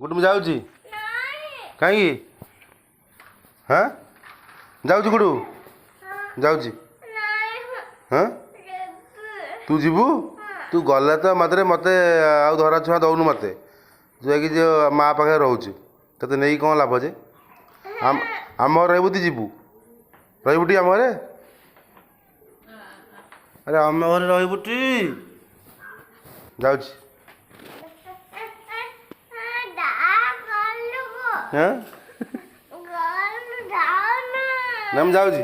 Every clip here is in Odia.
गुड ମୁଁ ଯାଉଛି କାହିଁକି ହଁ ଯାଉଛି ଗୁଡ଼ୁ ଯାଉଛି ହଁ ତୁ ଯିବୁ ତୁ ଗଲେ ତ ମାତ୍ରେ ମୋତେ ଆଉ ଧରା ଛୁଆ ଦେଉନୁ ମୋତେ ଯାଇକି ଯେ ମା ପାଖରେ ରହୁଛୁ ତୋତେ ନେଇକି କ'ଣ ଲାଭ ଯେ ଆମ ଘରେ ରହିବୁ ତୁ ଯିବୁ ରହିବୁ ଟି ଆମ ଘରେ ଆରେ ଆମ ଘରେ ରହିବୁ ଟି ଯାଉଛି ହଁ ନା ମୁଁ ଯାଉଛି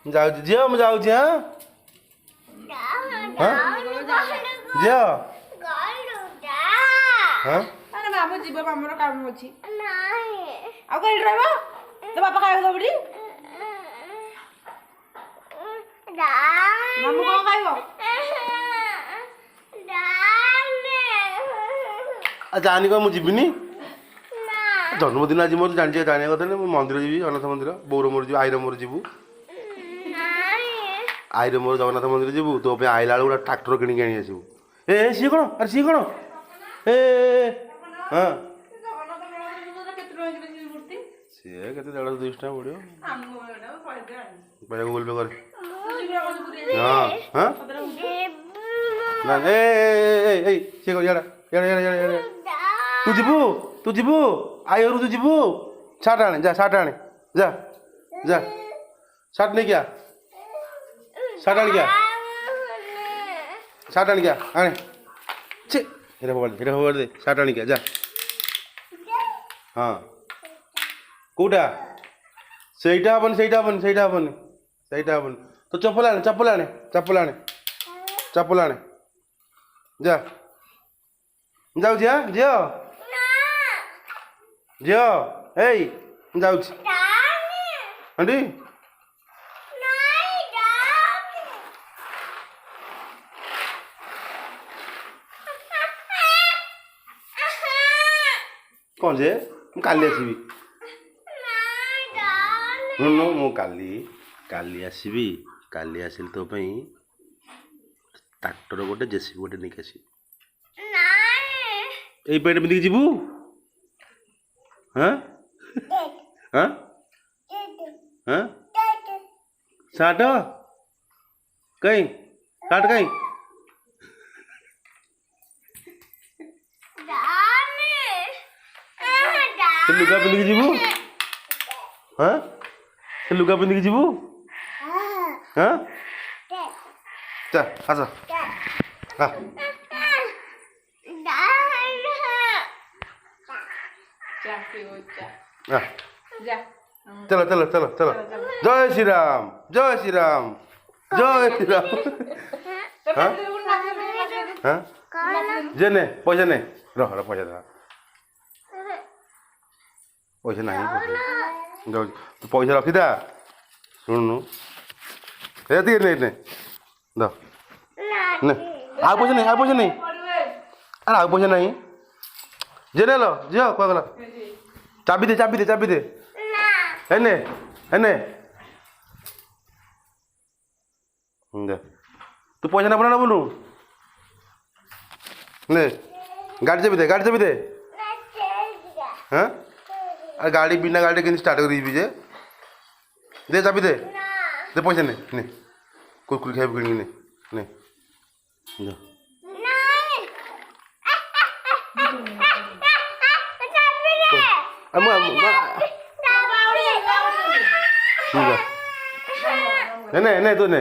ଯାଉଛି ଝିଅ ମୁଁ ଯାଉଛି ହଁ ଝିଅ ହଁ ମାମୁଁ ଯିବ ମାମୁଁର କାମ ଅଛି ଆଉ କଣ ଏଠି ରହିବ ତୋ ବାପା ଖାଇବାକୁ ଦବୁଟି ମାମୁଁ କଣ ଖାଇବ ଜାଣି କ'ଣ ମୁଁ ଯିବିନି ଜନ୍ମଦିନ ଆଜି ମୋର ଜାଣିବା କଥା ନାହିଁ ମୁଁ ମନ୍ଦିର ଯିବି ଜଗନ୍ନାଥ ମନ୍ଦିର ବୋଉର ମୋର ଯିବୁ ଆଈର ମୋର ଯିବୁ ଆଈର ମୋର ଜଗନ୍ନାଥ ମନ୍ଦିର ଯିବୁ ତୋ ପାଇଁ ଆଇଲା ବେଳକୁ ଗୋଟେ ଟ୍ରାକ୍ଟର କିଣିକି ଆଣି ଆସିବୁ ଏ ସିଏ କ'ଣ ଆରେ ସିଏ କ'ଣ ଏ ହଁ ସିଏ କେତେ 150 ଟଙ୍କା ପଡ଼ିବ ପଇସା ଗୁଗଲ ପେ କରେ ହଁ ହଁ ନା ଏ ସିଏ କ'ଣ ଇଆଡ଼େ ତୁ ଯିବୁ ଆଇ ଘରୁ ତୁ ଯିବୁ ସାର୍ଟ ଆଣେ ଯା ସାର୍ଟ ଆଣେ ଯା ଯା ସାର୍ଟ ନେଇକି ଆ ସାର୍ଟ ଆଣିକି ଆ ସାର୍ଟ ଆଣିକି ଆଣେ ଛେ ଏଇଟା ଫୋପାଡ଼ି ଦେ ସାର୍ଟ ଆଣିକି ଯା ହଁ କେଉଁଟା ସେଇଟା ହେବନି ତୁ ଚପଲ ଆଣେ ଯା ଯାଉଛି ଝିଅ ଏଇ ମୁଁ ଯାଉଛି ଆଣ୍ଟି କ'ଣ ଯେ ମୁଁ କାଲି ଆସିବି ମୁଁ କାଲି ଆସିବି କାଲି ଆସିଲି ତୋ ପାଇଁ ଟ୍ରାକ୍ଟର ଗୋଟେ ଜେସିବି ଗୋଟେ ନେଇକି ଆସିବି ଏଇ ପ୍ୟାଣ୍ଟ ପିନ୍ଧିକି ଯିବୁ ହଁ ହଁ ହଁ ସାର୍ଟ କାଇଁ ସାର୍ଟ କାଇଁ ସେ ଲୁଗା ପିନ୍ଧିକି ଯିବୁ ହଁ ସେ ଲୁଗା ପିନ୍ଧିକି ଯିବୁ ହଁ ଚା ଆସ चलो चलो चलो चलो जय श्री राम हाँ जे ने पैसा ने रह पैसा दे पैसा नहीं तू पैसा रखीदा शुणु ये नहीं द आ पैसा नहीं अरे आ पैसा नहीं जे ने लो झील कह गला चाबी दे एने तू पैसा ना बना बोलू ने गाड़ी चाबी दे हाँ अरे गाड़ी बिना गाड़ी के स्टार्ट कर जे दे चाबी दे पैसा ने कुरकुरी खाइब कि ने नहीं तू ने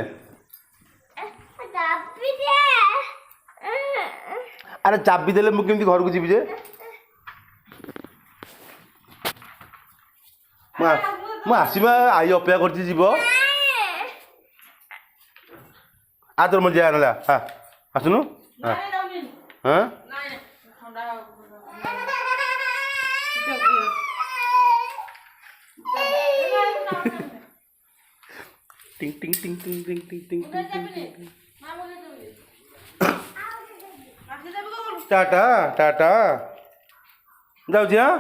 अरे चाबी देले मु केमती घर को जीवी जे मु आसवा आई अपेक्षा करती जीव आ तोर मन जाए ना हाँ आसुनु हाँ हाँ टिंग टिंग टिंग टिंग टिंग टिंग टिंग टिंग टाटा टाटा जाऊँ हाँ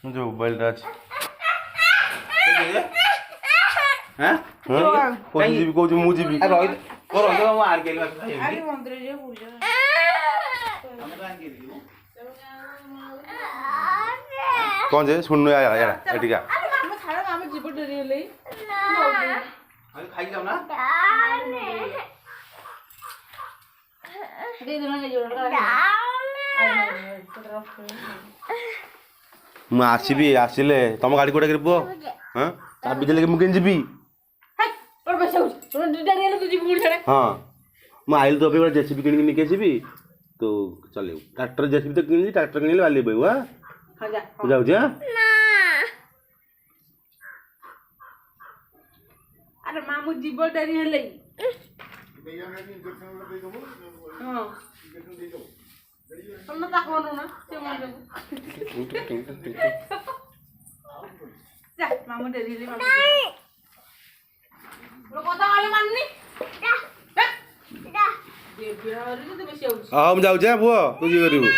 जो मोबाइल হ্যাঁ কହୁଛି ଯିବି କହୁଛି ମୁଁ ଯିବି আর রই ও রই তো মু আনকে মাছ খাই ଆଜି ମନ୍ଦିର ଯିବ ପୂଜା আমি তো আনকে দিব କ'ଣ ଯେ ଶୁଣୁନୁ ଏଇଟା ଏଠିକା ଆମେ ଛାଡ଼ ଆମେ ଯିବ ଡେରି ହେଲେ আমি খাই যাও না ଦୁଇ ଦିନ ନେଇଯିବ ମୁଁ ଆସିବି ଆସିଲେ ତମ ଗାଡ଼ି କୋଉଟା ପୁଅ ହଁ ଚାବି ଦେଲେ ମୁଁ କେମିତି ଯିବି ଡେରି ହେଲେ ତୁ ଯିବୁ ପୁଣି ଛାଡ଼େ ହଁ ମୁଁ ଆଇଲି ତୋ ପାଇଁ ଗୋଟେ ଜେସିବି କିଣିକି ନେଇକି ଆସିବି ତୁ ଚଲେଇବୁ ଟ୍ରାକ୍ଟର ଜେସିବି ତ କିଣିଲି ଟ୍ରାକ୍ଟର କିଣିଲେ ବାଲି ବହିବୁ ହଁ ହଁ ଯା ତୁ ଯାଉଛି ହଁ ଆରେ ମା ମୁଁ ଯିବ ଡେରି ହେଲେ ହଁ ତମେ ତାକୁ ଅନଉନା ସେ ମଣ୍ଡକୁ ଯା ମାମୁ ଡେରି ହେଲେ କଥା କହିଲେ ମାନୁନି ବେବି ଆହୁରି ତ ବେଶୀ ହଉଛି ହଁ ମୁଁ ଯାଉଛି ପୁଅ ତୁ ଯିବ କରିବୁ